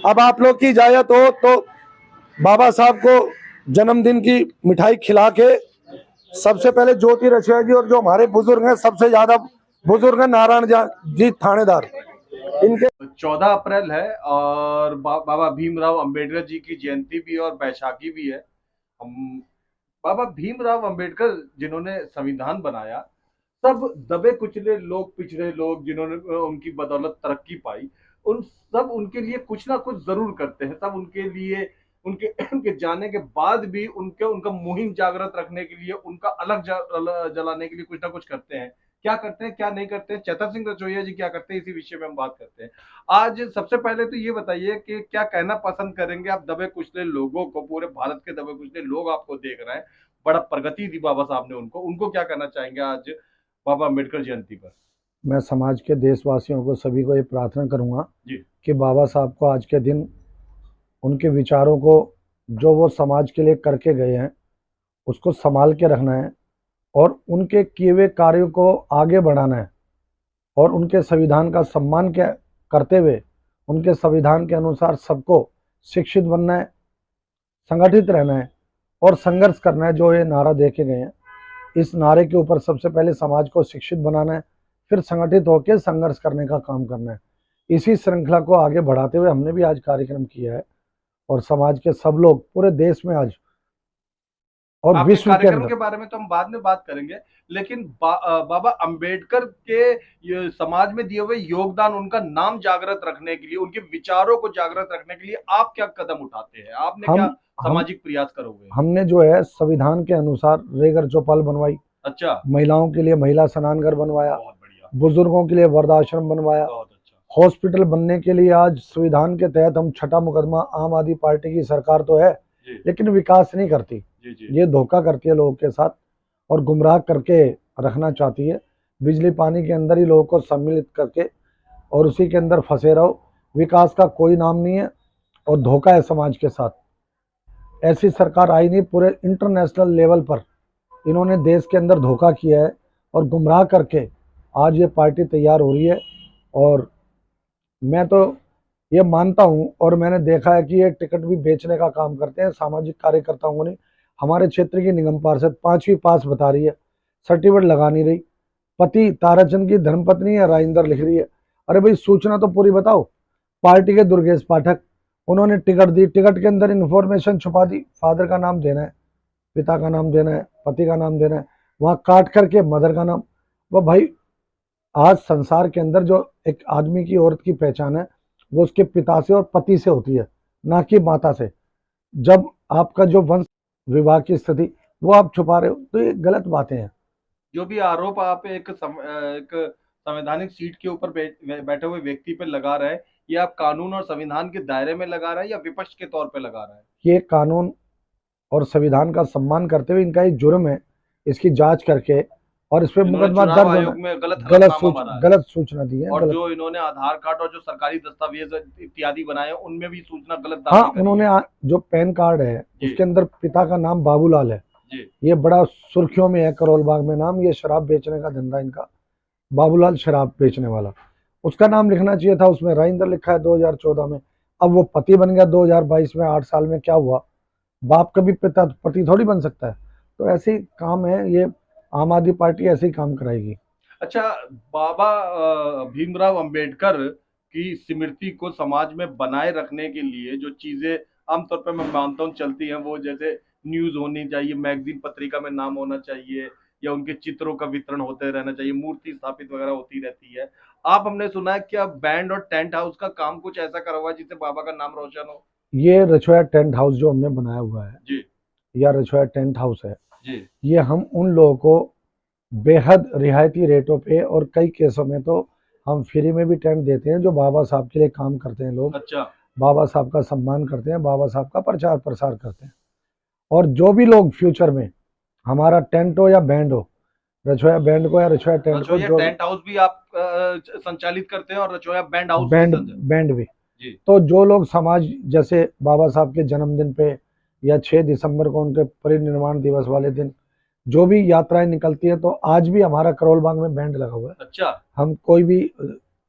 अब आप लोग की इजाजत हो तो बाबा साहब को जन्मदिन की मिठाई खिला के सबसे पहले ज्योति रचुआ जी और जो हमारे बुजुर्ग हैं, सबसे ज्यादा बुजुर्ग हैं नारायण जी थानेदार, इनके 14 अप्रैल है और बाबा भीमराव अंबेडकर जी की जयंती भी है और बैसाखी भी है। हम बाबा भीमराव अंबेडकर जिन्होंने संविधान बनाया, सब दबे कुचले लोग, पिछड़े लोग जिन्होंने उनकी बदौलत तरक्की पाई, उन सब उनके लिए कुछ ना कुछ जरूर करते हैं। सब उनके लिए उनके उनके जाने के बाद भी उनके उनका मुहिम जागृत रखने के लिए, उनका अलग जलाने के लिए कुछ ना कुछ करते हैं। क्या करते हैं, क्या नहीं करते हैं, चतर सिंह रचोइया जी क्या करते हैं, इसी विषय में हम बात करते हैं आज। सबसे पहले तो ये बताइए कि क्या कहना पसंद करेंगे आप दबे कुचले लोगों को, पूरे भारत के दबे कुचले लोग आपको देख रहे हैं, बड़ा प्रगति दी बाबा साहब ने, उनको उनको क्या कहना चाहेंगे आज बाबा अम्बेडकर जयंती पर? मैं समाज के देशवासियों को, सभी को ये प्रार्थना करूंगा जी कि बाबा साहब को आज के दिन उनके विचारों को, जो वो समाज के लिए करके गए हैं, उसको संभाल के रखना है और उनके किए हुए कार्यों को आगे बढ़ाना है और उनके संविधान का सम्मान करते हुए उनके संविधान के अनुसार सबको शिक्षित बनना है, संगठित रहना है और संघर्ष करना है। जो ये नारा दे के गए हैं, इस नारे के ऊपर सबसे पहले समाज को शिक्षित बनाना है, फिर संगठित होकर संघर्ष करने का काम करना है। इसी श्रृंखला को आगे बढ़ाते हुए हमने भी आज कार्यक्रम किया है और समाज के सब लोग पूरे देश में आज और आपके विश्व के कार्यक्रम अंदर। के बारे में तो हम बाद में बात करेंगे, लेकिन बाबा अंबेडकर के समाज में दिए हुए योगदान, उनका नाम जागृत रखने के लिए, उनके विचारों को जागृत रखने के लिए आप क्या कदम उठाते हैं? आपने क्या हम सामाजिक प्रयास करोगे? हमने जो है संविधान के अनुसार रेगर चौपाल बनवाई, अच्छा, महिलाओं के लिए महिला स्नान घर बनवाया, बहुत बढ़िया, बुजुर्गों के लिए वृद्धाश्रम बनवाया, बहुत अच्छा। हॉस्पिटल बनने के लिए आज संविधान के तहत हम छठा मुकदमा, आम आदमी पार्टी की सरकार तो है जी लेकिन विकास नहीं करती। जी जी। ये धोखा करती है लोगों के साथ और गुमराह करके रखना चाहती है। बिजली पानी के अंदर ही लोगों को सम्मिलित करके और उसी के अंदर फंसे रहो। विकास का कोई नाम नहीं है और धोखा है समाज के साथ। ऐसी सरकार आई नहीं, पूरे इंटरनेशनल लेवल पर इन्होंने देश के अंदर धोखा किया है और गुमराह करके आज ये पार्टी तैयार हो रही है। और मैं तो ये मानता हूं और मैंने देखा है कि ये टिकट भी बेचने का काम करते हैं सामाजिक कार्यकर्ताओं को। नहीं, हमारे क्षेत्र की निगम पार्षद 5वीं पास बता रही है, सर्टिफिकेट लगा नहीं रही। पति ताराचंद की धर्मपत्नी है राजेंद्र लिख रही है। अरे भाई सूचना तो पूरी बताओ। पार्टी के दुर्गेश पाठक, उन्होंने टिकट दी, टिकट के अंदर इन्फॉर्मेशन छुपा दी, फादर का नाम देना है, पिता का नाम देना है, पति का नाम देना है, वहां काट करके मदर का नाम। वो भाई आज संसार के अंदर जो एक आदमी की, औरत की पहचान है वो उसके पिता से और पति से होती है, ना कि माता से। जब आपका जो वंश विवाह की स्थिति वो आप छुपा रहे हो तो ये गलत बातें हैं। जो भी आरोप आप एक संवैधानिक सीट के ऊपर बैठे हुए व्यक्ति पे लगा रहे हैं, ये आप कानून और संविधान के दायरे में लगा रहे हैं या विपक्ष के तौर पे लगा रहे हैं? ये कानून और संविधान का सम्मान करते हुए इनका ये जुर्म है, इसकी जांच करके और इस पर इन्होंने मुकदमा चुनाव दर्ज होना। आयोग में गलत सूचना दी है, और गलत। जो इन्होंने आधार कार्ड और जो सरकारी दस्तावेज इत्यादि बनाए, उनमें भी सूचना गलत हाँ, दाखिल करी उन्होंने है। जो पैन कार्ड है उसके अंदर पिता का नाम बाबूलाल है। जी ये बड़ा सुर्खियों में है करोल बाग में नाम। ये शराब बेचने का धंधा इनका, बाबूलाल शराब बेचने वाला। उसका नाम लिखना चाहिए था, उसमें राजेंद्र लिखा है 2014 में। अब वो पति बन गया 2022 में। 8 साल में क्या हुआ? बाप कभी पिता पति थोड़ी बन सकता है। तो ऐसे ही काम है ये, आम आदमी पार्टी ऐसे ही काम कराएगी। अच्छा, बाबा भीमराव अंबेडकर की स्मृति को समाज में बनाए रखने के लिए जो चीजें आमतौर पर मैं मानता हूँ चलती हैं, वो जैसे न्यूज होनी चाहिए, मैगजीन पत्रिका में नाम होना चाहिए, या उनके चित्रों का वितरण होते रहना चाहिए, मूर्ति स्थापित वगैरह होती रहती है। आप, हमने सुना है कि अब बैंड और टेंट हाउस का काम कुछ ऐसा करा हुआ है जिससे बाबा का नाम रोशन हो। ये रछोया टेंट हाउस जो हमने बनाया हुआ है, जी या रछोया टेंट हाउस है, जी ये हम उन लोगों को बेहद रियायती रेटों पे और कई केसों में तो हम फ्री में भी टेंट देते हैं, जो बाबा साहब के लिए काम करते हैं लोग, अच्छा बाबा साहब का सम्मान करते हैं, बाबा साहब का प्रचार प्रसार करते हैं। और जो भी लोग फ्यूचर में हमारा टेंट हो या बैंड हो, रछोया बैंड को या रछोया टेंट को, रचोया जो टेंट हाउस भी आप संचालित करते हैं और रचोया बैंड हाउस भी बैंड बैंड भी, जी तो जो लोग समाज, जैसे बाबा साहब के जन्मदिन पे या 6 दिसंबर को उनके परिनिर्वाण दिवस वाले दिन जो भी यात्राएं निकलती है, तो आज भी हमारा करोल बाग में बैंड लगा हुआ है। अच्छा, हम कोई भी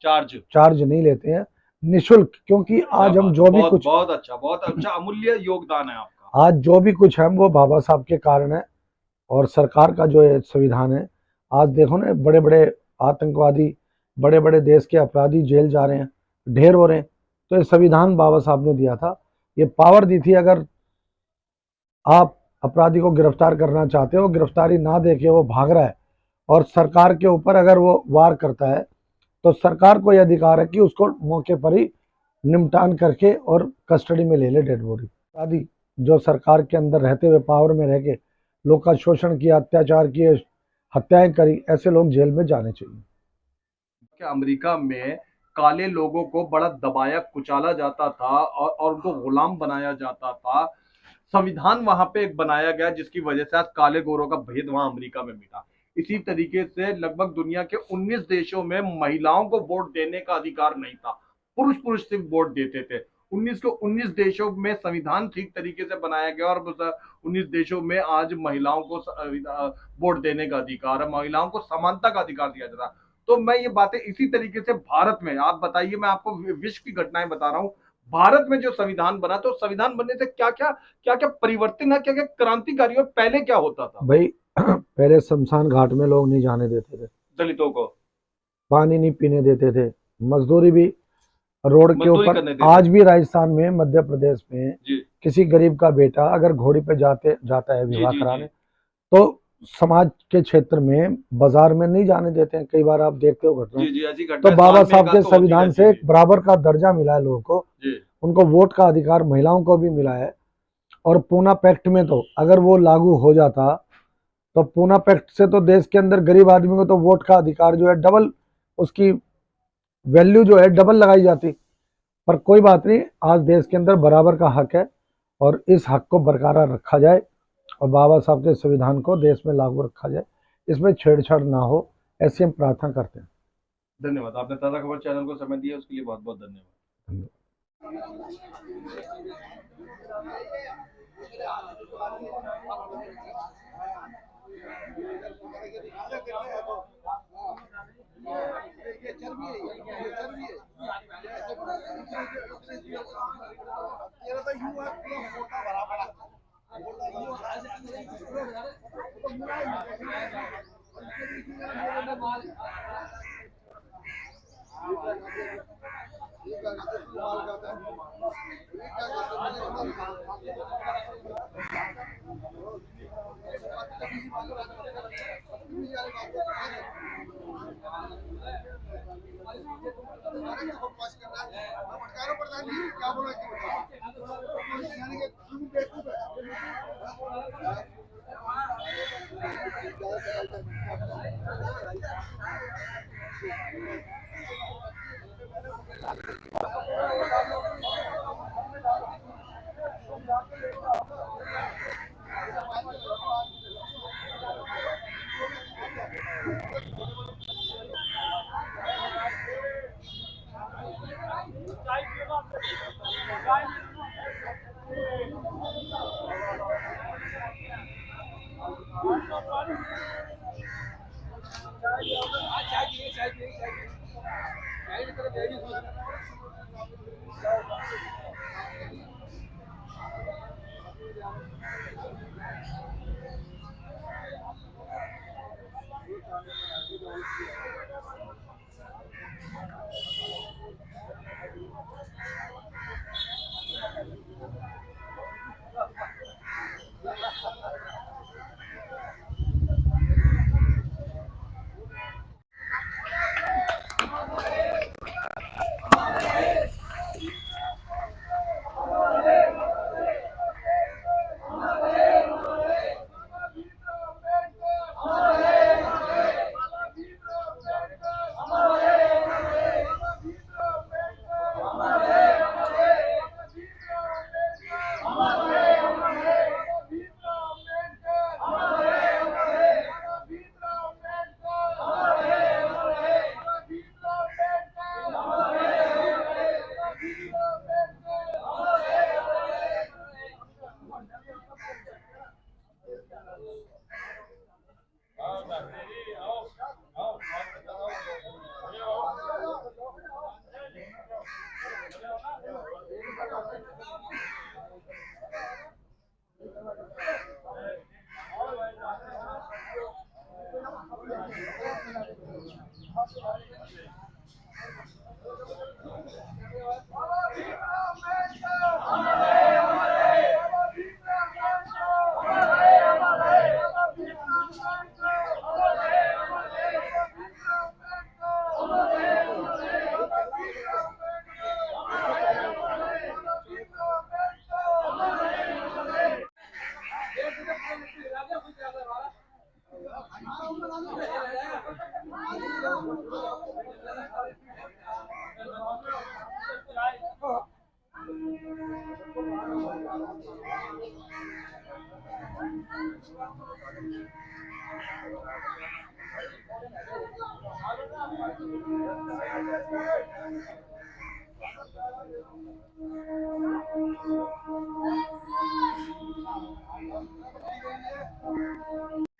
चार्ज चार्ज नहीं लेते हैं। निशुल्क, क्योंकि आज हम जो भी कुछ, बहुत अच्छा अमूल्य योगदान है आपका। आज जो भी कुछ है वो बाबा साहब के कारण है। और सरकार का जो ये संविधान है, आज देखो ना, बड़े बड़े आतंकवादी, बड़े बड़े देश के अपराधी जेल जा रहे हैं, ढेर हो रहे हैं, तो ये संविधान बाबा साहब ने दिया था, ये पावर दी थी। अगर आप अपराधी को गिरफ्तार करना चाहते हो, गिरफ्तारी ना देके वो भाग रहा है और सरकार के ऊपर अगर वो वार करता है, तो सरकार को यह अधिकार है कि उसको मौके पर ही निपटान करके और कस्टडी में ले ले डेड बॉडी। अपराधी जो सरकार के अंदर रहते हुए पावर में रह के लोग का शोषण किया, अत्याचार किए, हत्याएं करी, ऐसे लोग जेल में जाने चाहिए। कि अमेरिका में काले लोगों को बड़ा दबाया कुचाला जाता था और उनको गुलाम बनाया जाता था। संविधान वहां पे एक बनाया गया जिसकी वजह से आज काले गोरों का भेद वहां अमेरिका में मिटा। इसी तरीके से लगभग दुनिया के 19 देशों में महिलाओं को वोट देने का अधिकार नहीं था, पुरुष पुरुष सिर्फ वोट देते थे। 19 के 19 देशों में संविधान ठीक तरीके से बनाया गया और 19 देशों में आज महिलाओं को वोट देने का अधिकार है, महिलाओं को समानता का अधिकार दिया जाता है। तो मैं ये बातें इसी तरीके से भारत में, आप बताइए, मैं आपको विश्व की घटनाएं बता रहा हूं। भारत में जो संविधान बना, तो संविधान बनने से क्या क्या परिवर्तन है, क्या क्या क्रांतिकारी, और पहले क्या होता था भाई? पहले शमशान घाट में लोग नहीं जाने देते थे, दलितों को पानी नहीं पीने देते थे, मजदूरी भी रोड के मजदूरी ऊपर। करने देते आज भी राजस्थान में, मध्य प्रदेश में जी किसी गरीब का बेटा अगर घोड़ी पे जाता है जी विवाह जी कराने, जी तो समाज के क्षेत्र में, बाजार में नहीं जाने देते हैं। कई बार आप देखते हो घटना। जी जी ऐसी तो घटना बाबा साल में साहब एक के आध तो होती संविधान रहती से है एक बराबर का दर्जा मिला है लोगों को, जी उनको वोट का अधिकार महिलाओं को भी मिला है। और पूना पैक्ट में तो अगर वो लागू हो जाता, तो पूना पैक्ट से तो देश के अंदर गरीब आदमी को तो वोट का अधिकार जो है डबल, उसकी वैल्यू जो है डबल लगाई जाती। पर कोई बात नहीं, आज देश के अंदर बराबर का हक है और इस हक को बरकरार रखा जाए और बाबा साहब के संविधान को देश में लागू रखा जाए, इसमें छेड़छाड़ ना हो, ऐसी हम प्रार्थना करते हैं। धन्यवाद। आपने ताज़ा खबर चैनल को समय दिया, उसके लिए बहुत बहुत धन्यवाद। धन्यवाद।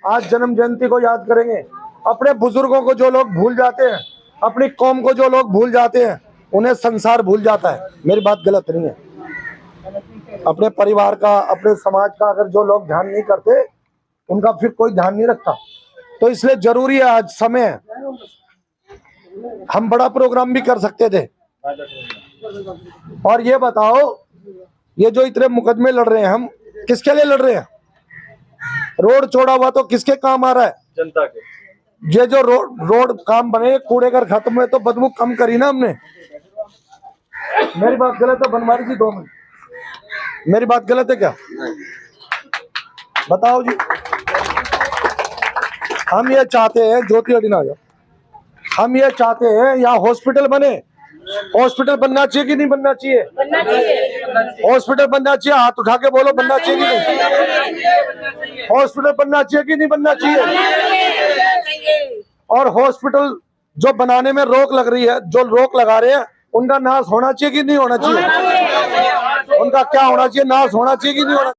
आज जन्म जयंती को याद करेंगे। अपने बुजुर्गों को जो लोग भूल जाते हैं, अपनी कौम को जो लोग भूल जाते हैं, उन्हें संसार भूल जाता है। मेरी बात गलत नहीं है। अपने परिवार का, अपने समाज का अगर जो लोग ध्यान नहीं करते, उनका फिर कोई ध्यान नहीं रखता। तो इसलिए जरूरी है, आज समय है। हम बड़ा प्रोग्राम भी कर सकते थे। और ये बताओ, ये जो इतने मुकदमे लड़ रहे हैं, हम किसके लिए लड़ रहे हैं? रोड चौड़ा हुआ तो किसके काम आ रहा है? जनता के। ये जो रोड काम बने, कूड़े घर खत्म हुए, तो बदबू कम करी ना हमने। मेरी बात गलत है बनवारी जी? 2 मिनट, मेरी बात गलत है क्या? बताओ जी। हम ये चाहते हैं, ज्योति अड़ी ना जाओ, हम ये चाहते हैं यहाँ हॉस्पिटल बने। हॉस्पिटल बनना चाहिए कि नहीं बनना चाहिए? बनना चाहिए। हॉस्पिटल बनना चाहिए। हाथ उठा के बोलो, बनना चाहिए कि नहीं? हॉस्पिटल बनना चाहिए कि नहीं बनना चाहिए? और हॉस्पिटल जो बनाने में रोक लग रही है, जो रोक लगा रहे हैं, उनका नाश होना चाहिए कि नहीं होना चाहिए? उनका क्या होना चाहिए? नाश होना चाहिए कि नहीं होना?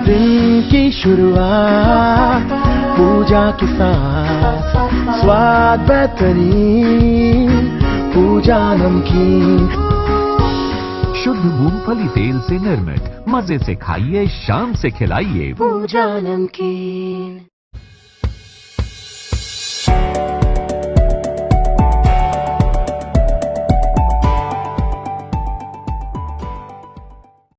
दिन की शुरुआत पूजा के साथ, स्वाद बेहतरीन, पूजा नमकीन। शुद्ध मूंगफली तेल से निर्मित, मजे से खाइए, शाम से खिलाइए। पूजा नमकीन।